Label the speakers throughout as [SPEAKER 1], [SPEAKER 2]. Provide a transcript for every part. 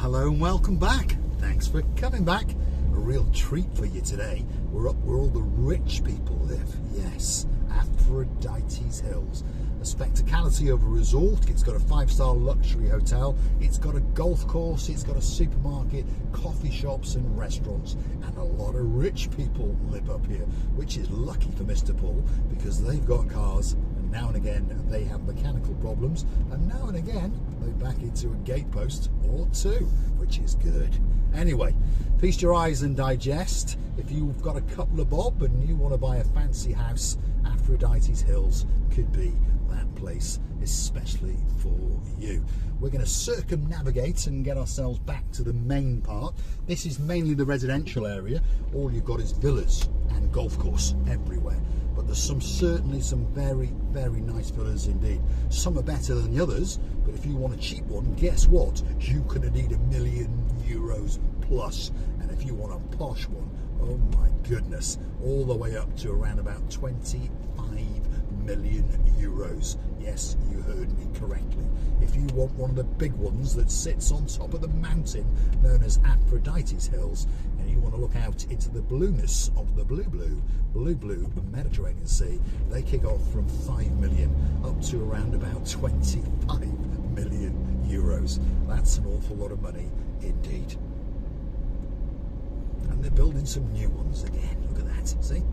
[SPEAKER 1] Hello and welcome back. Thanks for coming back. A real treat for you today. We're up where all the rich people live. Yes, Aphrodite Hills. A spectacality of a resort. It's got a 5-star luxury hotel. It's got a golf course. It's got a supermarket, coffee shops and restaurants. And a lot of rich people live up here, which is lucky for Mr. Paul because they've got cars. And now and again they have mechanical problems. And now and again they back into a gatepost or two, which is good. Anyway, feast your eyes and digest. If you've got a couple of bob and you want to buy a fancy house, Aphrodite Hills could be that place, especially for you. We're going to circumnavigate and get ourselves back to the main part. This is mainly the residential area. All you've got is villas and golf course everywhere. But there's certainly some very, very nice villas indeed. Some are better than the others, but if you want a cheap one, guess what? You're going to need €1 million plus. And if you want a posh one, oh my goodness, all the way up to around about 25 million euros. Yes, you heard me correctly. If you want one of the big ones that sits on top of the mountain known as Aphrodite Hills, and you want to look out into the blueness of the blue Mediterranean Sea, they kick off from 5 million up to around about 25 million euros. That's an awful lot of money indeed. And they're building some new ones again. Look at that, see?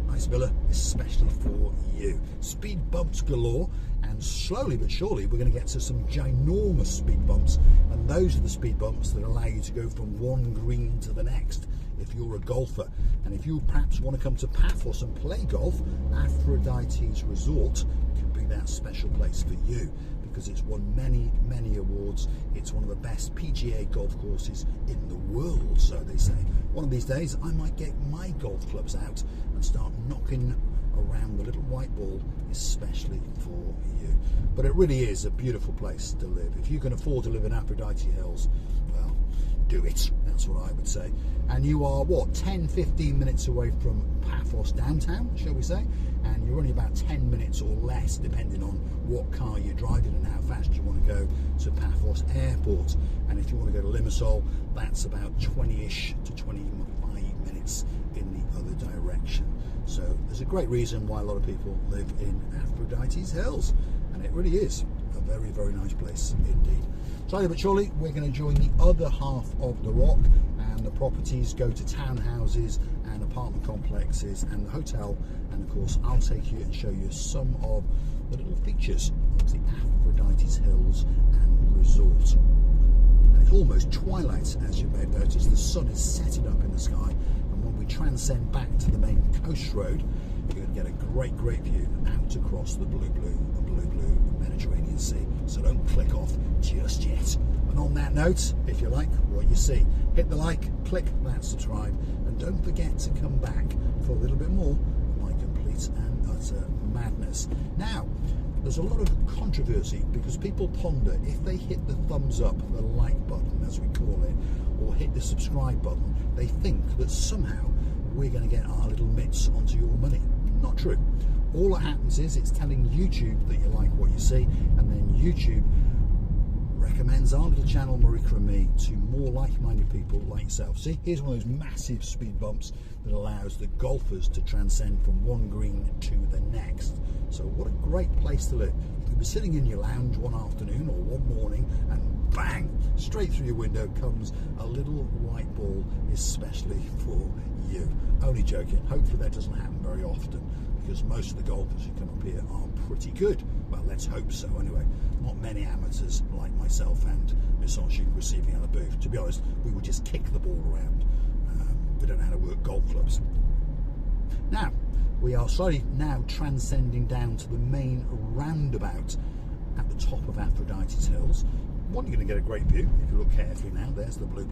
[SPEAKER 1] Nice villa, especially for you. Speed bumps galore, and slowly but surely we're going to get to some ginormous speed bumps, and those are the speed bumps that allow you to go from one green to the next if you're a golfer. And if you perhaps want to come to Paphos and play golf, Aphrodite's Resort could be that special place for you, because it's won many awards. It's one of the best PGA golf courses in the world, so they say. One of these days I might get my golf clubs out and start knocking around the little white ball, especially for you. But it really is a beautiful place to live. If you can afford to live in Aphrodite Hills, well, do it. That's what I would say. And you are, what, 10-15 minutes away from Paphos downtown, shall we say? And you're only about 10 minutes or less, depending on what car you're driving and how fast you want to go, to Paphos Airport. And if you want to go to Limassol, that's about 20-ish to 25 minutes in the other direction. So there's a great reason why a lot of people live in Aphrodite's Hills, and it really is a very, very nice place indeed. Slowly but surely we're going to join the other half of the rock, and the properties go to townhouses and apartment complexes and the hotel, and of course I'll take you and show you some of the little features of the Aphrodite's Hills and Resort. And it's almost twilight, as you may have noticed. The sun is setting up in the sky, and when we transcend back to the main coast road, you're going to get a great view out across the blue Mediterranean Sea. So don't click off just yet. And on that note, if you like what you see, hit the like, click that subscribe, and don't forget to come back for a little bit more of my complete and utter madness. Now, there's a lot of controversy because people ponder if they hit the thumbs up, the like button as we call it, or hit the subscribe button, they think that somehow we're going to get our little mitts onto your money. Not true. All that happens is it's telling YouTube that you like what you see, and then YouTube recommends our little channel, Marika and me, to more like-minded people like yourself. See, here's one of those massive speed bumps that allows the golfers to transcend from one green to the next. So what a great place to live. You could be sitting in your lounge one afternoon or one morning, and bang, straight through your window comes a little white ball, especially for you. Only joking. Hopefully that doesn't happen very often, because most of the golfers who come up here are pretty good. Well, let's hope so anyway. Not many amateurs like myself and Miss Onshik receiving out of the booth. To be honest, we would just kick the ball around. We don't know how to work golf clubs. Now, we are slowly now transcending down to the main roundabout at the top of Aphrodite's Hills. One, you're going to get a great view if you look carefully now. There's the blue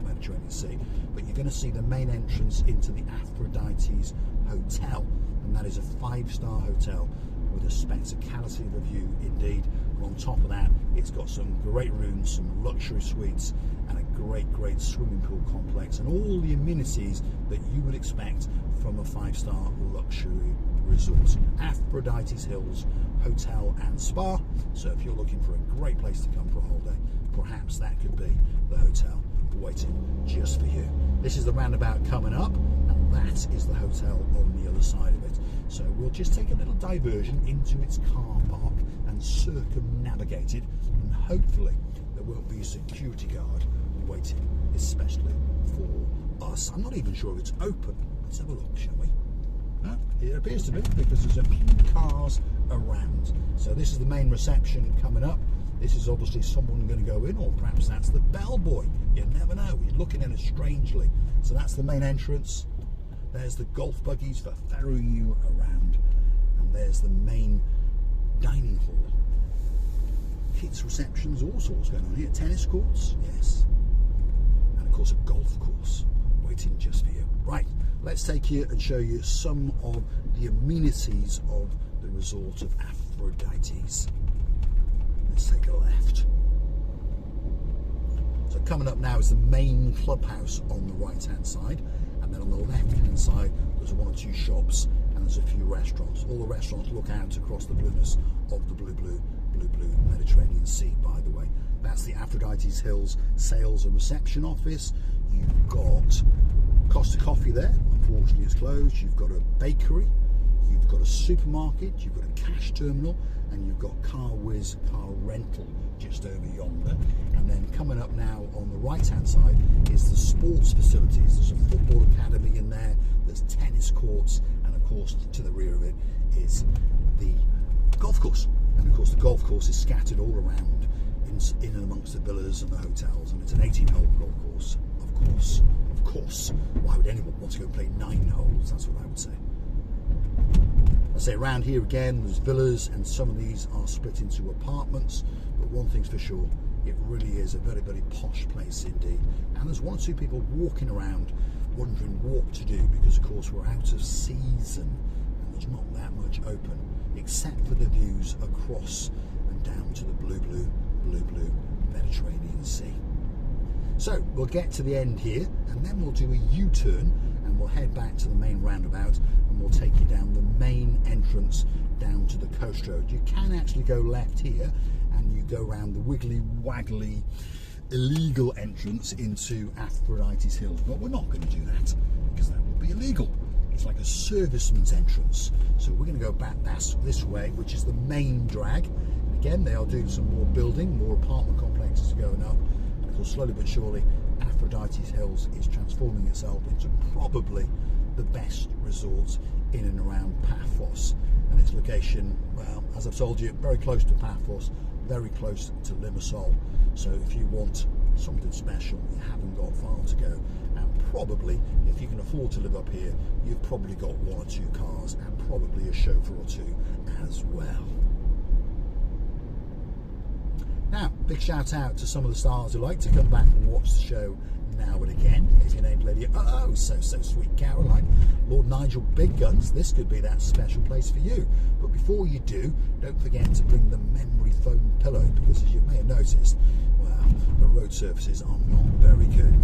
[SPEAKER 1] Mediterranean Sea. But you're going to see the main entrance into the Aphrodite's Hotel, and that is a 5-star hotel with a spectacality of a view indeed. And on top of that, it's got some great rooms, some luxury suites, and a great swimming pool complex, and all the amenities that you would expect from a 5-star luxury Resort. Aphrodite Hills Hotel and Spa. So if you're looking for a great place to come for a holiday, perhaps that could be the hotel waiting just for you. This is the roundabout coming up, and that is the hotel on the other side of it. So we'll just take a little diversion into its car park and circumnavigate it, and hopefully there won't be a security guard waiting especially for us. I'm not even sure if it's open. Let's have a look, shall we? It appears to be, because there's a few cars around. So this is the main reception coming up. This is obviously someone going to go in, or perhaps that's the bellboy. You never know. He's looking at us strangely. So that's the main entrance. There's the golf buggies for ferrying you around. And there's the main dining hall. Kids' receptions, all sorts going on here. Tennis courts, yes. And of course a golf course waiting just for you. Right, let's take you and show you some of the amenities of the resort of Aphrodite's. Let's take a left. So coming up now is the main clubhouse on the right hand side, and then on the left hand side there's one or two shops and there's a few restaurants. All the restaurants look out across the blueness of the blue Mediterranean Sea, by the way. That's the Aphrodite Hills Sales and Reception Office. You've got Costa Coffee there, unfortunately it's closed. You've got a bakery, you've got a supermarket, you've got a cash terminal, and you've got Car Whiz car rental just over yonder. And then coming up now on the right hand side is the sports facilities. There's a football academy in there, there's tennis courts, and of course to the rear of it is the golf course. And of course the golf course is scattered all around in and amongst the villas and the hotels, and it's an 18-hole golf course. Of course, why would anyone want to go play 9 holes? That's what I would say. I say around here again there's villas, and some of these are split into apartments, but one thing's for sure, it really is a very, very posh place indeed. And there's one or two people walking around wondering what to do, because of course we're out of season and there's not that much open except for the views across and down to the blue Mediterranean Sea. So we'll get to the end here, and then we'll do a U-turn and we'll head back to the main roundabout, and we'll take you down the main entrance down to the coast road. You can actually go left here and you go around the wiggly waggly illegal entrance into Aphrodite Hills, but we're not going to do that because that would be illegal. It's like a serviceman's entrance. So we're going to go back this way, which is the main drag. And again, they are doing some more building, more apartment complexes going up. And of course, slowly but surely, Aphrodite Hills is transforming itself into probably the best resort in and around Paphos. And its location, well, as I've told you, very close to Paphos, very close to Limassol. So if you want something special, you haven't got far to go. And probably, if you can afford to live up here, you've probably got 1 or 2 cars and probably a chauffeur or 2 as well. Now, big shout out to some of the stars who like to come back and watch the show now and again. If your name's Lady, oh, so sweet Caroline, Lord Nigel Big Guns, this could be that special place for you. But before you do, don't forget to bring the memory foam pillow, because as you may have noticed, well, the road surfaces are not very good.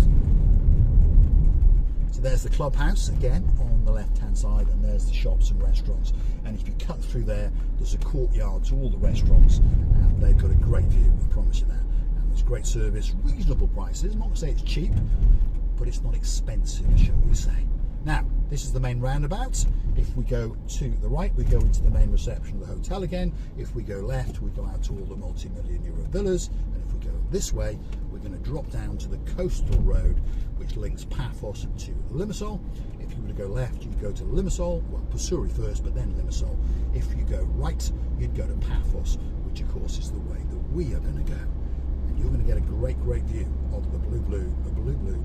[SPEAKER 1] So there's the clubhouse again on the left hand side, and there's the shops and restaurants. And if you cut through there, there's a courtyard to all the restaurants, and they've got a great view, I promise you that. And there's great service, reasonable prices. I'm not going to say it's cheap, but it's not expensive, shall we say. Now, this is the main roundabout. If we go to the right, we go into the main reception of the hotel again. If we go left, we go out to all the multi-million euro villas. And if we go this way, we're going to drop down to the coastal road, which links Paphos to Limassol. If you were to go left, you'd go to Limassol, well, Pasuri first, but then Limassol. If you go right, you'd go to Paphos, which of course is the way that we are going to go. And you're going to get a great view of the blue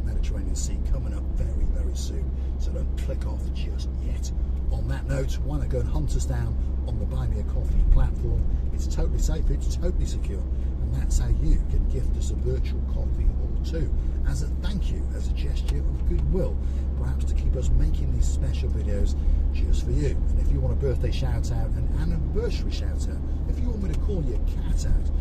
[SPEAKER 1] Mediterranean Sea coming up very, very soon. So don't click off just yet. On that note, why not go and hunt us down on the Buy Me a Coffee platform? It's totally safe, it's totally secure, and that's how you can gift us a virtual coffee or 2 as a thank you, as a gesture of goodwill, perhaps to keep us making these special videos just for you. And if you want a birthday shout out, an anniversary shout out, if you want me to call your cat out,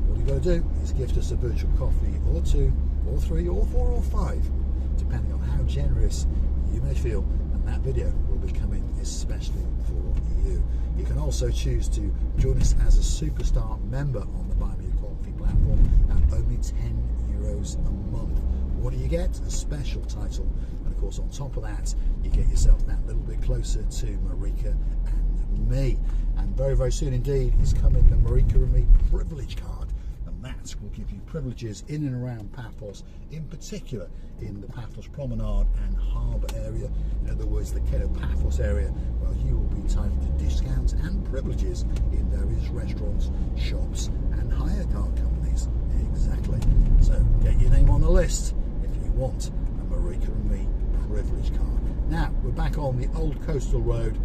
[SPEAKER 1] all you've got to do is gift us a virtual coffee or 2 or 3 or 4 or 5, depending on how generous you may feel, and that video will be coming especially for you. You can also choose to join us as a superstar member on the Buy Me a Coffee platform at only €10 a month. What do you get? A special title, and of course on top of that you get yourself that little bit closer to Marika and me. And very, very soon indeed is coming the Marika and me privilege card, and that will give you privileges in and around Paphos, in particular in the Paphos Promenade and Harbour area. In other words, the Paphos area, well, you will be entitled to discounts and privileges in various restaurants, shops and hire car companies. Exactly. So get your name on the list if you want a Marika and me privilege card. Now we're back on the old coastal road,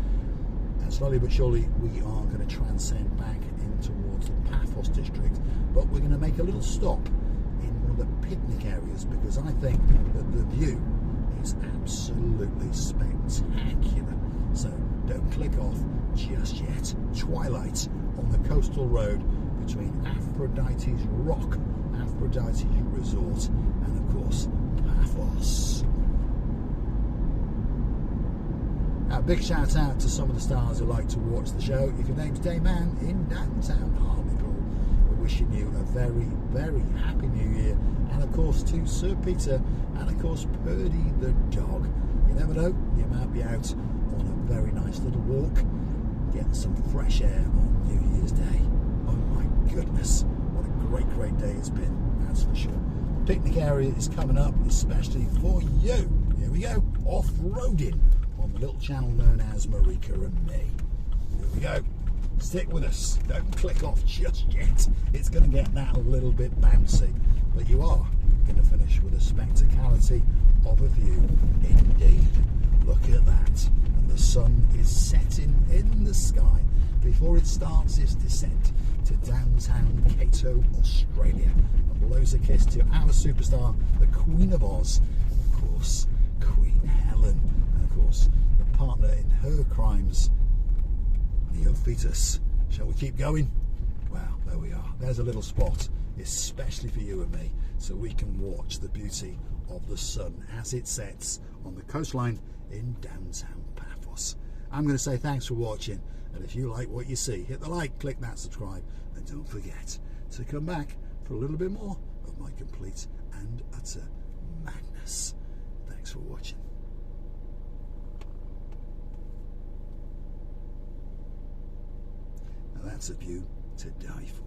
[SPEAKER 1] and slowly but surely we are going to transcend back in towards the Paphos district, but we're going to make a little stop in one of the picnic areas because I think that the view is absolutely spectacular. So don't click off just yet. Twilight on the coastal road between Aphrodite's Rock, Aphrodite Resort, and of course Paphos. A big shout out to some of the stars who like to watch the show. If your name's Dayman in downtown Hartlepool, we're wishing you a very, very happy new year. And of course to Sir Peter and of course Purdy the dog. You never know, you might be out on a very nice little walk, getting some fresh air on New Year's Day. Oh my goodness, what a great, great day it's been, that's for sure. Picnic area is coming up, especially for you. Here we go, off-roading on the little channel known as Marika and me. Here we go. Stick with us. Don't click off just yet. It's going to get that a little bit bouncy. But you are going to finish with a spectacality of a view indeed. Look at that. And the sun is setting in the sky before it starts its descent to downtown Cato, Australia. And blows a kiss to our superstar, the Queen of Oz, of course, Queen Helen. And of course, the partner in her crimes, Neophytus. Shall we keep going? Well, there we are. There's a little spot, especially for you and me, so we can watch the beauty of the sun as it sets on the coastline in downtown Paphos. I'm going to say thanks for watching, and if you like what you see, hit the like, click that subscribe, and don't forget to come back for a little bit more of my complete and utter madness. Thanks for watching. Now that's a view to die for.